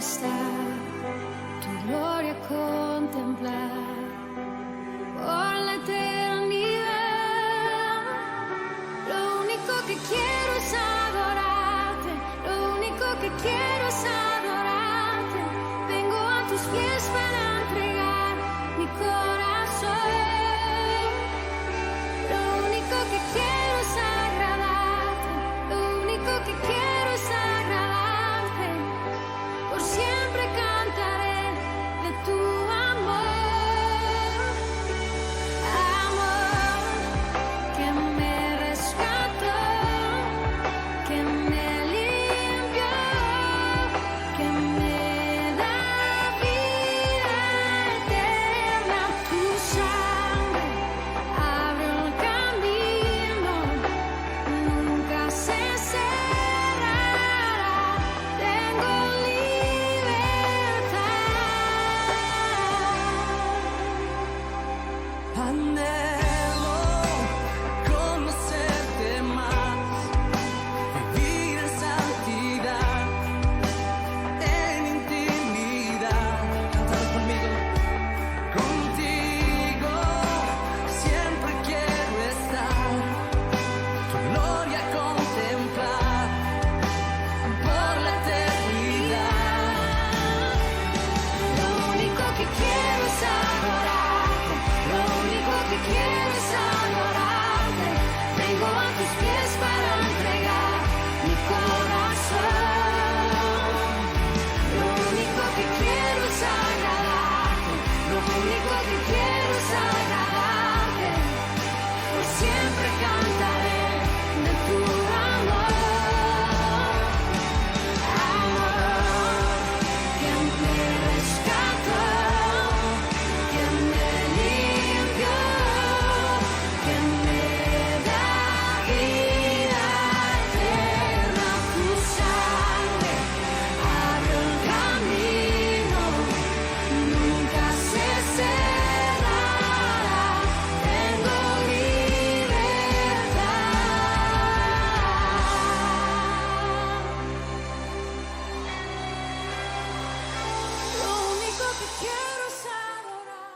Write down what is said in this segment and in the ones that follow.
estar, tu gloria contemplar por la eternidad. Lo único que quiero es adorarte, lo único que quiero es adorarte. Vengo a tus pies para entregar mi corazón. Lo único que quiero es agradarte, lo único que quiero es agradarte. Por siempre cantaré de tu amor, amor que me rescató, que me limpió, que me da vida eterna. Tu sangre abre el camino, nunca se cerrará. Tengo libertad. Anhelo conocerte más, vivir en santidad, en intimidad. Cantar conmigo, contigo siempre quiero estar, tu gloria contemplar por la eternidad. Lo único que quiero es adorarte, lo único que quiero es adorarte. Vengo a tus pies para entregar mi corazón. Lo único que quiero es agradarte, lo único que quiero es agradarte. Por siempre cantaré de tu amor, amor que me rescató, que me limpió, que me da vida eterna. Tu sangre abre el camino, nunca se cerrará. Tengo libertad. Lo único que quiero es adorar.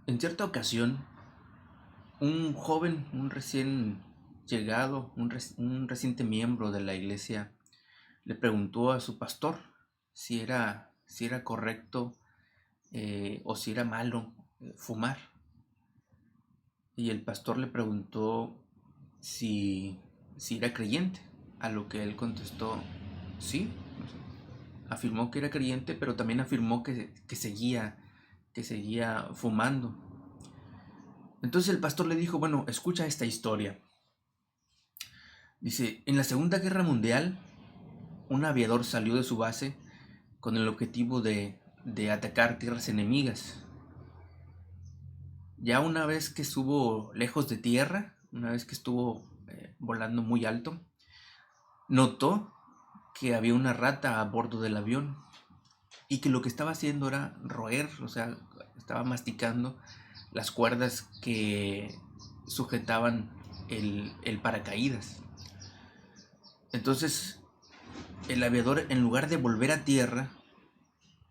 En cierta ocasión, un joven, un recién llegado, un reciente miembro de la iglesia, le preguntó a su pastor si era correcto o si era malo fumar. Y el pastor le preguntó si era creyente, a lo que él contestó sí. Afirmó que era creyente, pero también afirmó que seguía fumando. Entonces el pastor le dijo, bueno, escucha esta historia. Dice, en la Segunda Guerra Mundial, un aviador salió de su base con el objetivo de atacar tierras enemigas. Ya una vez que estuvo lejos de tierra, una vez que estuvo volando muy alto, notó que había una rata a bordo del avión y que lo que estaba haciendo era roer, o sea, estaba masticando las cuerdas que sujetaban el paracaídas. Entonces, el aviador, en lugar de volver a tierra,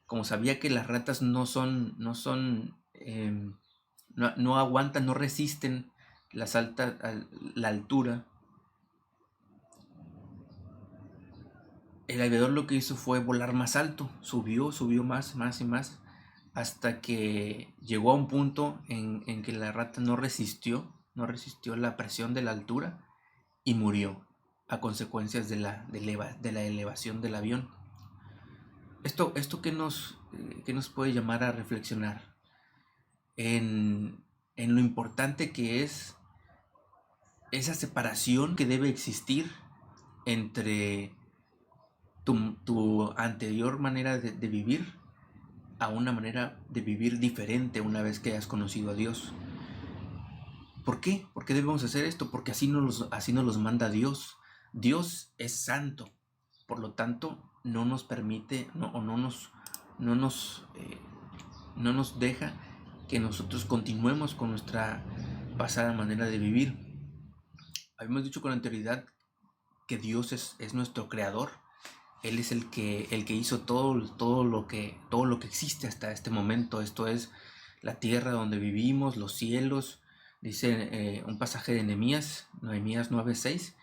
como sabía que las ratas no aguantan, no resisten la altura, el aviador lo que hizo fue volar más alto, subió más y más, hasta que llegó a un punto en que la rata no resistió la presión de la altura y murió a consecuencias de la elevación del avión. Esto que nos puede llamar a reflexionar en lo importante que es esa separación que debe existir entre tu anterior manera de vivir a una manera de vivir diferente una vez que hayas conocido a Dios. ¿Por qué? ¿Por qué debemos hacer esto? Porque así nos los manda Dios. Dios es santo. Por lo tanto, no nos permite no nos, no nos deja que nosotros continuemos con nuestra pasada manera de vivir. Habíamos dicho con anterioridad que Dios es nuestro creador. Él es el que hizo todo lo que existe hasta este momento. Esto es la tierra donde vivimos, los cielos. Dice un pasaje de Nehemías 9:6.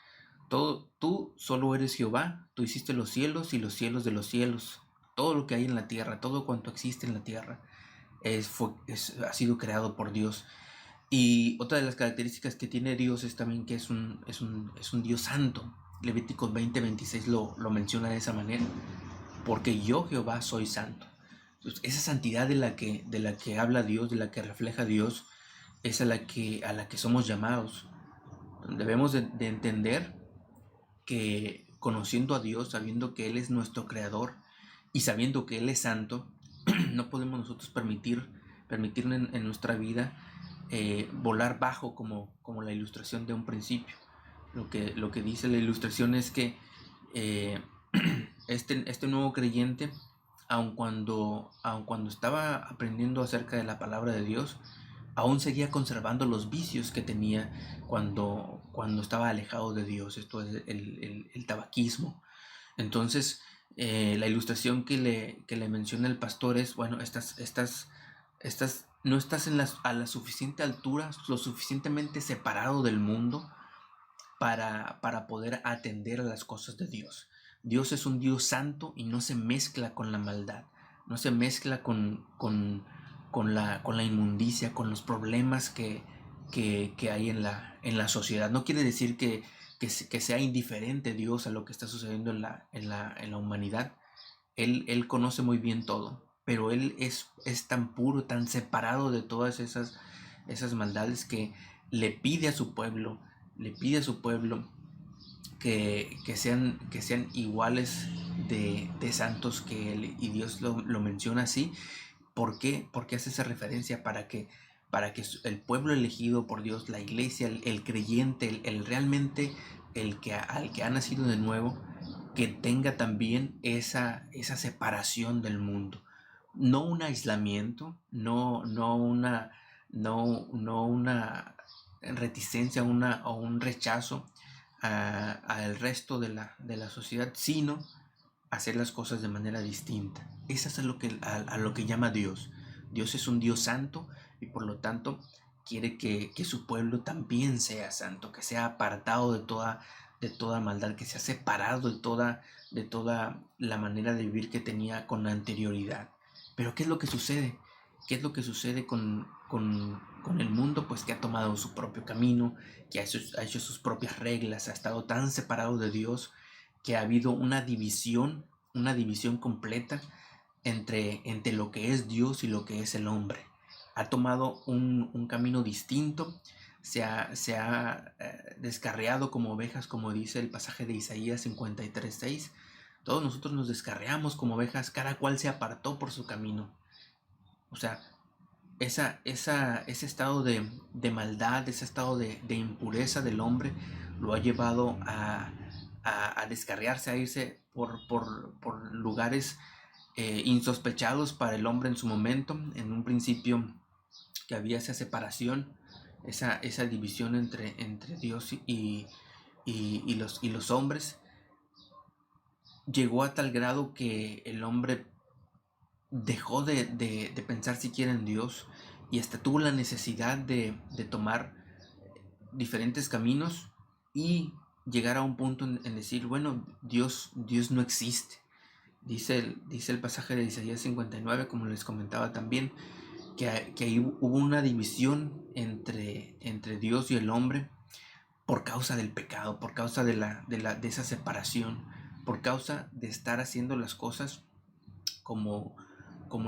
Tú solo eres Jehová, tú hiciste los cielos y los cielos de los cielos. Todo lo que hay en la tierra, todo cuanto existe en la tierra, ha sido creado por Dios. Y otra de las características que tiene Dios es también que es un Dios santo. Levíticos 20:26 lo menciona de esa manera. Porque yo, Jehová, soy santo. Entonces, esa santidad de la que habla Dios, de la que refleja Dios, es a la que somos llamados. Debemos de entender que conociendo a Dios, sabiendo que Él es nuestro creador y sabiendo que Él es santo, no podemos nosotros permitir en nuestra vida volar bajo como la ilustración de un principio. Lo que dice la ilustración es que este nuevo creyente, aun cuando estaba aprendiendo acerca de la palabra de Dios, aún seguía conservando los vicios que tenía cuando estaba alejado de Dios. Esto es el tabaquismo. Entonces, la ilustración que le menciona el pastor es, bueno, no estás a la suficiente altura, lo suficientemente separado del mundo para poder atender a las cosas de Dios. Dios es un Dios santo y no se mezcla con la maldad, no se mezcla con la inmundicia, con los problemas que hay en la sociedad. No quiere decir que sea indiferente Dios a lo que está sucediendo en la humanidad. Él conoce muy bien todo, pero Él es tan puro, tan separado de todas esas maldades, que le pide a su pueblo que sean iguales de santos que Él, y Dios lo menciona así. ¿Por qué? Porque hace esa referencia para que el pueblo elegido por Dios, la iglesia, el creyente, el realmente al que ha nacido de nuevo, que tenga también esa separación del mundo. No un aislamiento, no una reticencia o un rechazo al resto de la sociedad, sino hacer las cosas de manera distinta. Eso es a lo que llama Dios. Dios es un Dios santo y por lo tanto quiere que su pueblo también sea santo, que sea apartado de toda maldad, que sea separado de toda la manera de vivir que tenía con anterioridad. Pero ¿qué es lo que sucede? ¿Qué es lo que sucede con el mundo? Pues que ha tomado su propio camino, que ha hecho sus propias reglas, ha estado tan separado de Dios que ha habido una división completa entre lo que es Dios y lo que es el hombre. Ha tomado un camino distinto, se ha descarriado como ovejas, como dice el pasaje de Isaías 53:6. Todos nosotros nos descarriamos como ovejas, cada cual se apartó por su camino. O sea, ese estado de maldad, ese estado de impureza del hombre lo ha llevado a descarriarse, a irse por lugares insospechados para el hombre en su momento. En un principio que había esa separación, esa división entre Dios y los hombres, llegó a tal grado que el hombre dejó de pensar siquiera en Dios y hasta tuvo la necesidad de tomar diferentes caminos y llegar a un punto en decir, bueno, Dios no existe. Dice el pasaje de Isaías 59, como les comentaba también, que ahí hubo una división entre Dios y el hombre por causa del pecado, por causa de esa separación, por causa de estar haciendo las cosas como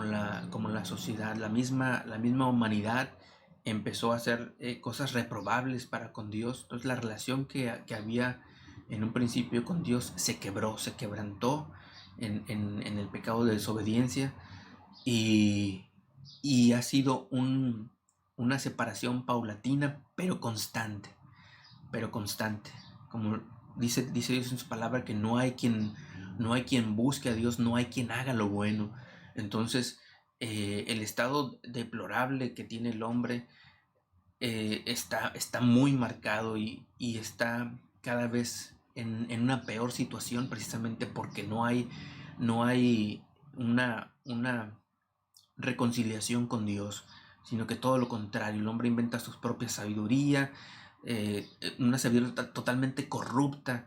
la sociedad, la misma humanidad empezó a hacer cosas reprobables para con Dios. Entonces la relación que había en un principio con Dios se quebrantó en el pecado de desobediencia, y ha sido una separación paulatina pero constante, como dice Dios en su palabra, que no hay quien no hay quien busque a Dios, no hay quien haga lo bueno. Entonces, el estado deplorable que tiene el hombre está muy marcado y está cada vez en una peor situación, precisamente porque no hay una reconciliación con Dios, sino que todo lo contrario, el hombre inventa su propia sabiduría, una sabiduría totalmente corrupta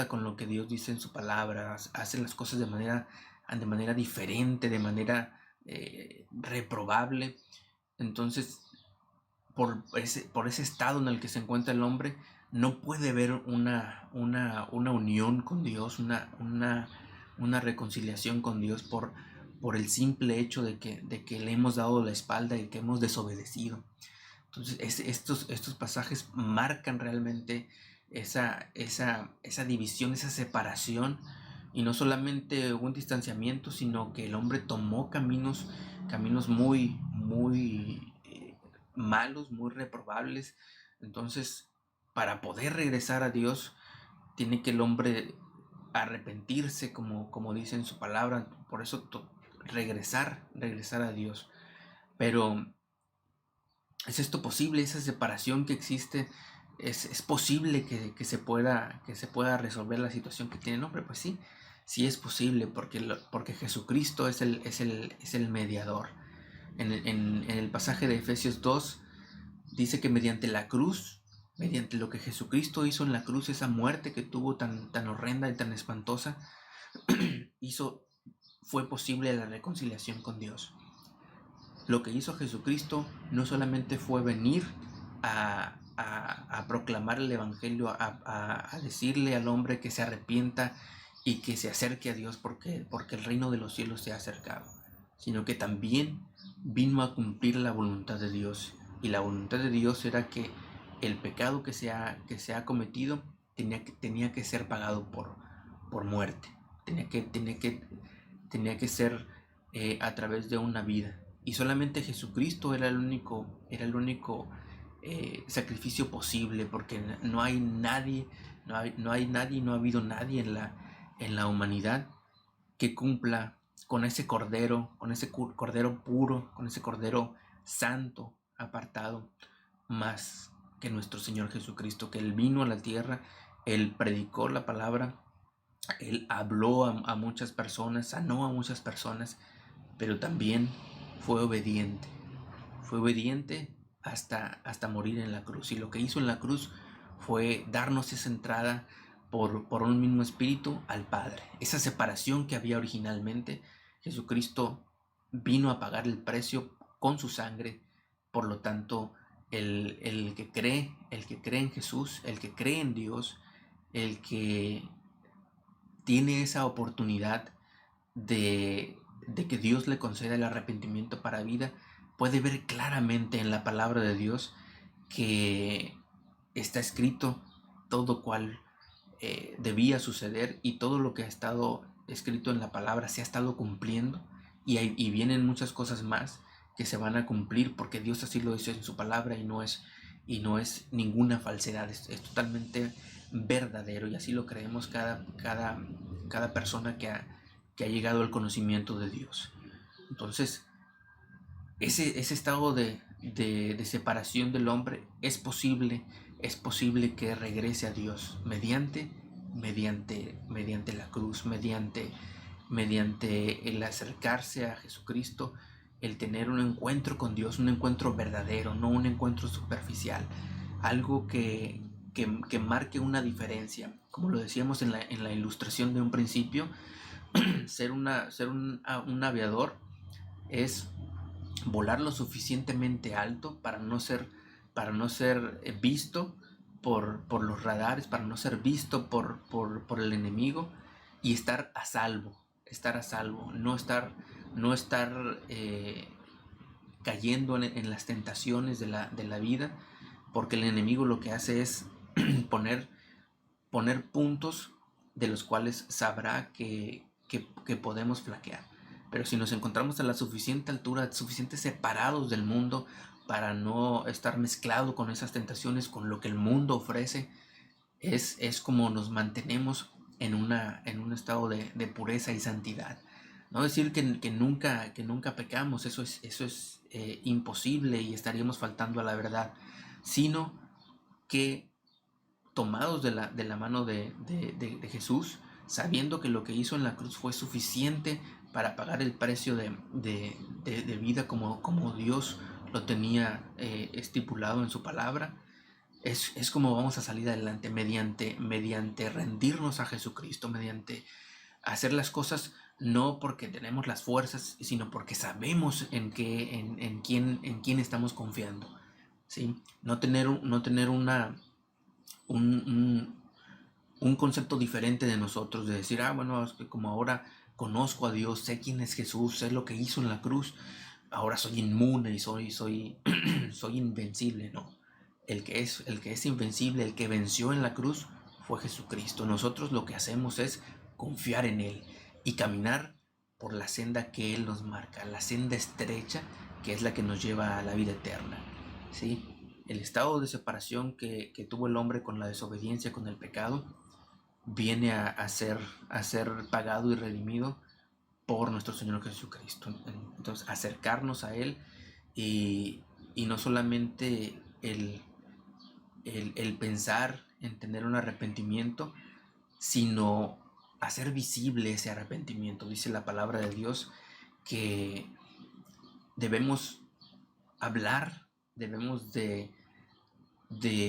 con lo que Dios dice en su palabra, hace las cosas de manera diferente, de manera reprobable. Entonces, por ese estado en el que se encuentra el hombre, no puede haber una unión con Dios, una reconciliación con Dios por el simple hecho de que le hemos dado la espalda y que hemos desobedecido. Entonces, estos pasajes marcan realmente esa división, esa separación, y no solamente un distanciamiento, sino que el hombre tomó caminos muy malos, muy reprobables. Entonces, para poder regresar a Dios, tiene que el hombre arrepentirse, como dice en su palabra. Por eso regresar a Dios. Pero ¿es esto posible? ¿Esa separación que existe? ¿Es posible que se pueda resolver la situación que tiene el hombre? Pues sí, sí es posible, porque Jesucristo es el mediador. En el pasaje de Efesios 2 dice que mediante la cruz, mediante lo que Jesucristo hizo en la cruz, esa muerte que tuvo tan horrenda y tan espantosa, fue posible la reconciliación con Dios. Lo que hizo Jesucristo no solamente fue venir a proclamar el Evangelio, a decirle al hombre que se arrepienta y que se acerque a Dios porque el reino de los cielos se ha acercado, sino que también vino a cumplir la voluntad de Dios. Y la voluntad de Dios era que el pecado que se ha cometido tenía que ser pagado por muerte. Tenía que ser a través de una vida. Y solamente Jesucristo era el único sacrificio posible, porque no hay nadie, no ha habido nadie en la humanidad que cumpla con ese cordero puro, con ese cordero santo, apartado, más que nuestro Señor Jesucristo, que Él vino a la tierra, Él predicó la palabra, Él habló a muchas personas, sanó a muchas personas, pero también fue obediente hasta morir en la cruz. Y lo que hizo en la cruz fue darnos esa entrada por un mismo espíritu al Padre. Esa separación que había originalmente, Jesucristo vino a pagar el precio con su sangre. Por lo tanto, el que cree en Jesús, el que cree en Dios, el que tiene esa oportunidad de que Dios le conceda el arrepentimiento para vida, puede ver claramente en la palabra de Dios que está escrito todo cual debía suceder, y todo lo que ha estado escrito en la palabra se ha estado cumpliendo, y vienen muchas cosas más que se van a cumplir, porque Dios así lo dice en su palabra, y no es ninguna falsedad, es totalmente verdadero, y así lo creemos cada persona que ha llegado al conocimiento de Dios. Entonces, ese estado de separación del hombre es posible que regrese a Dios mediante la cruz, mediante el acercarse a Jesucristo, el tener un encuentro con Dios, un encuentro verdadero, no un encuentro superficial, algo que marque una diferencia. Como lo decíamos en la ilustración de un principio, ser un aviador es volar lo suficientemente alto para no ser visto por los radares, para no ser visto por el enemigo, y estar a salvo, no estar cayendo en las tentaciones de la vida, porque el enemigo lo que hace es poner puntos de los cuales sabrá que podemos flaquear. Pero si nos encontramos a la suficiente altura, suficiente separados del mundo para no estar mezclado con esas tentaciones, con lo que el mundo ofrece, es como nos mantenemos en un estado de pureza y santidad. No decir que nunca pecamos, eso es imposible y estaríamos faltando a la verdad, sino que tomados de la mano de Jesús, sabiendo que lo que hizo en la cruz fue suficiente para pagar el precio de vida como Dios lo tenía estipulado en su palabra, es como vamos a salir adelante mediante rendirnos a Jesucristo, mediante hacer las cosas no porque tenemos las fuerzas, sino porque sabemos en quién estamos confiando, ¿sí? No tener un, un concepto diferente de nosotros, de decir, bueno, es que como ahora conozco a Dios, sé quién es Jesús, sé lo que hizo en la cruz, ahora soy inmune y soy soy invencible. No, el que es invencible, el que venció en la cruz fue Jesucristo. Nosotros lo que hacemos es confiar en Él y caminar por la senda que Él nos marca, la senda estrecha que es la que nos lleva a la vida eterna, ¿sí? El estado de separación que tuvo el hombre con la desobediencia, con el pecado, viene a ser pagado y redimido por nuestro Señor Jesucristo. Entonces, acercarnos a Él y no solamente el pensar en tener un arrepentimiento, sino hacer visible ese arrepentimiento. Dice la palabra de Dios que debemos hablar, debemos de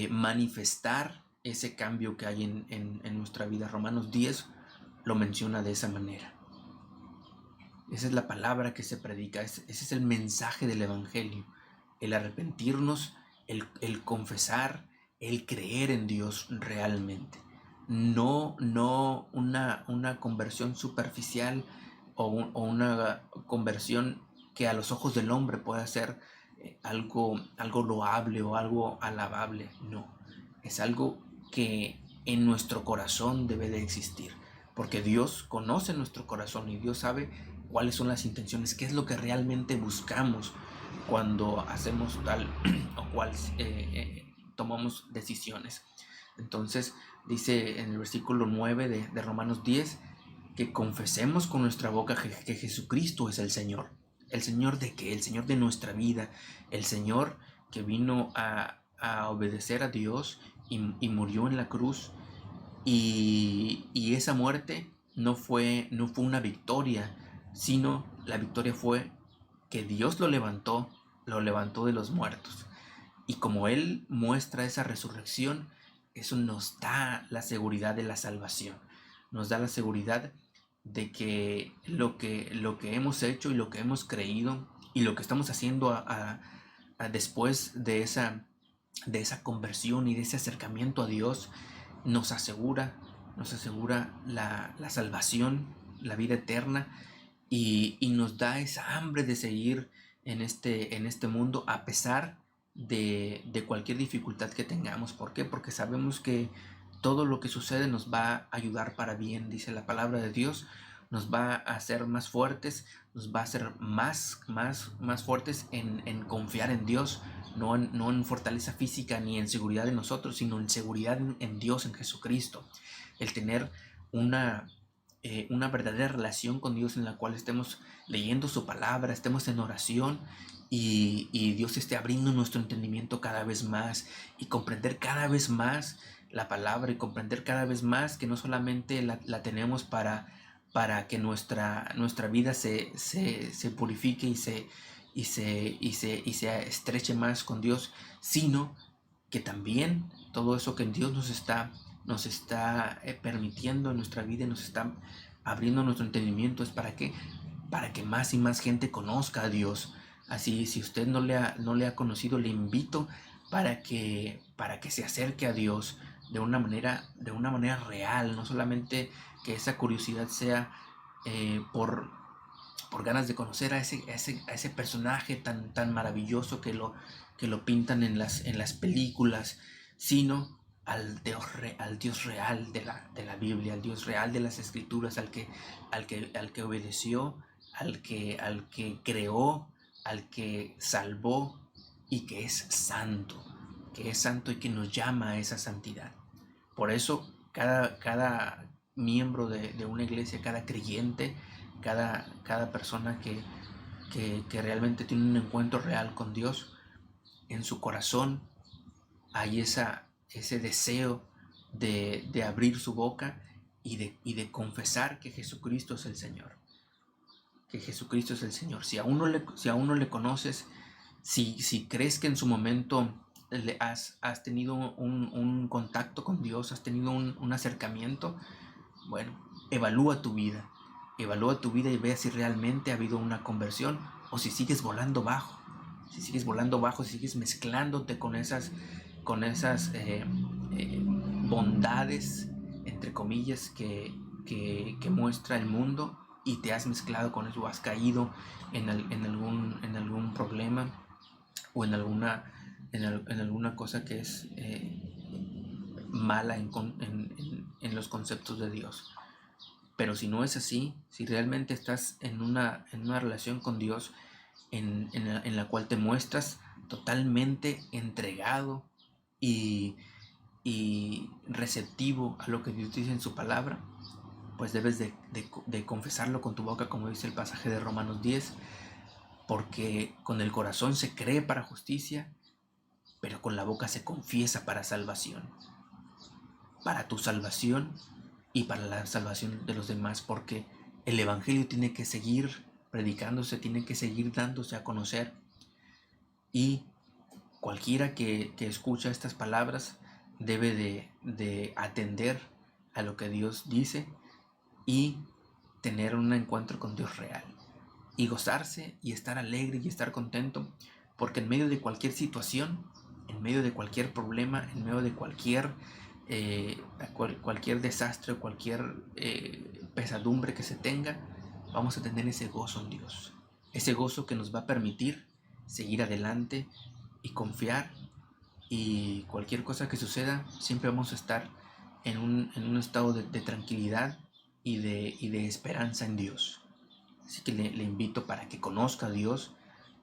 manifestar ese cambio que hay en nuestra vida. Romanos 10 lo menciona de esa manera. Esa es la palabra que se predica, ese es el mensaje del Evangelio, el arrepentirnos, el confesar, el creer en Dios realmente. No una conversión superficial o una conversión que a los ojos del hombre pueda ser algo loable o algo alabable. No, es algo que en nuestro corazón debe de existir, porque Dios conoce nuestro corazón y Dios sabe cuáles son las intenciones, qué es lo que realmente buscamos cuando hacemos tal o cual tomamos decisiones. Entonces dice en el versículo 9 de Romanos 10 que confesemos con nuestra boca que Jesucristo es el Señor. ¿El Señor de qué? El Señor de nuestra vida, el Señor que vino a obedecer a Dios y murió en la cruz, y esa muerte no fue una victoria, sino la victoria fue que Dios lo levantó de los muertos. Y como Él muestra esa resurrección, eso nos da la seguridad de la salvación, nos da la seguridad de que lo que hemos hecho y lo que hemos creído y lo que estamos haciendo después de esa conversión y de ese acercamiento a Dios nos asegura la salvación, la vida eterna, y nos da esa hambre de seguir en este mundo a pesar de cualquier dificultad que tengamos. ¿Por qué? Porque sabemos que todo lo que sucede nos va a ayudar para bien, dice la palabra de Dios, nos va a hacer más fuertes, nos va a hacer más fuertes en confiar en Dios, no en fortaleza física ni en seguridad en nosotros, sino en seguridad en Dios, en Jesucristo. El tener una verdadera relación con Dios en la cual estemos leyendo su palabra, estemos en oración y Dios esté abriendo nuestro entendimiento cada vez más y comprender cada vez más la palabra y comprender cada vez más que no solamente la tenemos para que nuestra vida se purifique y se estreche más con Dios, sino que también todo eso que Dios nos está permitiendo en nuestra vida y nos está abriendo nuestro entendimiento es para que más y más gente conozca a Dios. Así, si usted no le ha conocido, le invito para que se acerque a Dios de una manera real, no solamente que esa curiosidad sea por ganas de conocer a ese personaje tan maravilloso que lo pintan en las películas, sino al Dios real de la Biblia, al Dios real de las Escrituras, al que obedeció, al que creó, al que salvó y que es santo y que nos llama a esa santidad. Por eso cada miembro de una iglesia, cada creyente, cada persona que realmente tiene un encuentro real con Dios, en su corazón hay ese deseo de abrir su boca y de confesar que Jesucristo es el Señor. Que Jesucristo es el Señor. Si aún no le conoces, si crees que en su momento has tenido un contacto con Dios, has tenido un acercamiento, bueno, evalúa tu vida y vea si realmente ha habido una conversión o si sigues volando bajo. Si sigues mezclándote con esas bondades, entre comillas, que muestra el mundo, y te has mezclado con eso, has caído en algún problema o en alguna cosa que es mala en los conceptos de Dios. Pero si no es así, si realmente estás en una relación con Dios en la cual te muestras totalmente entregado y receptivo a lo que Dios dice en su palabra, pues debes de confesarlo con tu boca, como dice el pasaje de Romanos 10, porque con el corazón se cree para justicia, pero con la boca se confiesa para salvación, para tu salvación y para la salvación de los demás, porque el evangelio tiene que seguir predicándose, tiene que seguir dándose a conocer, y cualquiera que escucha estas palabras debe de atender a lo que Dios dice y tener un encuentro con Dios real y gozarse y estar alegre y estar contento, porque en medio de cualquier situación, en medio de cualquier problema, en medio de cualquier desastre, cualquier pesadumbre que se tenga, vamos a tener ese gozo en Dios, ese gozo que nos va a permitir seguir adelante y confiar, y cualquier cosa que suceda siempre vamos a estar en un estado de tranquilidad y de esperanza en Dios. Así que le invito para que conozca a Dios,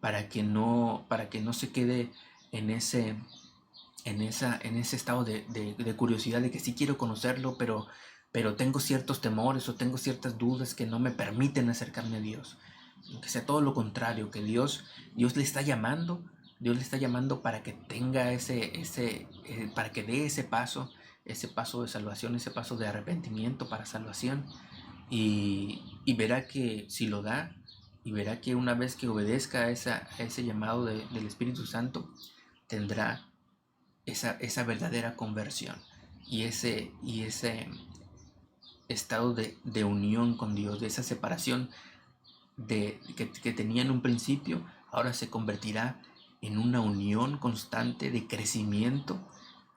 para que no se quede en ese estado de curiosidad, de que sí quiero conocerlo, pero tengo ciertos temores o tengo ciertas dudas que no me permiten acercarme a Dios. Que sea todo lo contrario, que Dios le está llamando, para que tenga para que dé ese paso de salvación, ese paso de arrepentimiento para salvación, y verá que si lo da, y verá que una vez que obedezca a ese llamado del Espíritu Santo, tendrá esa verdadera conversión y ese estado de unión con Dios, de esa separación que tenía en un principio, ahora se convertirá en una unión constante de crecimiento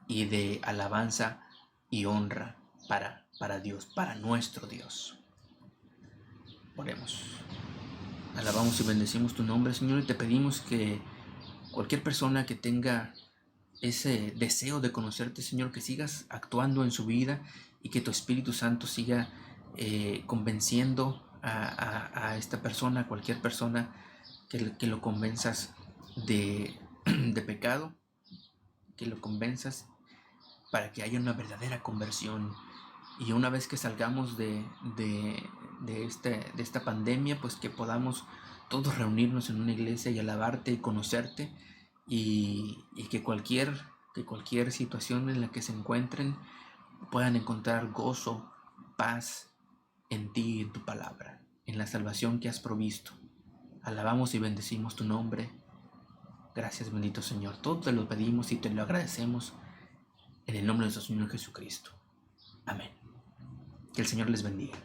y de alabanza y honra para Dios, para nuestro Dios. Oremos. Alabamos y bendecimos tu nombre, Señor, y te pedimos que cualquier persona que tenga ese deseo de conocerte, Señor, que sigas actuando en su vida y que tu Espíritu Santo siga convenciendo a esta persona, a cualquier persona, que lo convenzas de pecado, que lo convenzas para que haya una verdadera conversión. Y una vez que salgamos de esta pandemia, pues que podamos todos reunirnos en una iglesia y alabarte y conocerte, y que cualquier situación en la que se encuentren puedan encontrar gozo, paz en ti y en tu palabra, en la salvación que has provisto. Alabamos y bendecimos tu nombre. Gracias, bendito Señor. Todo te lo pedimos y te lo agradecemos en el nombre de nuestro Señor Jesucristo. Amén. Que el Señor les bendiga.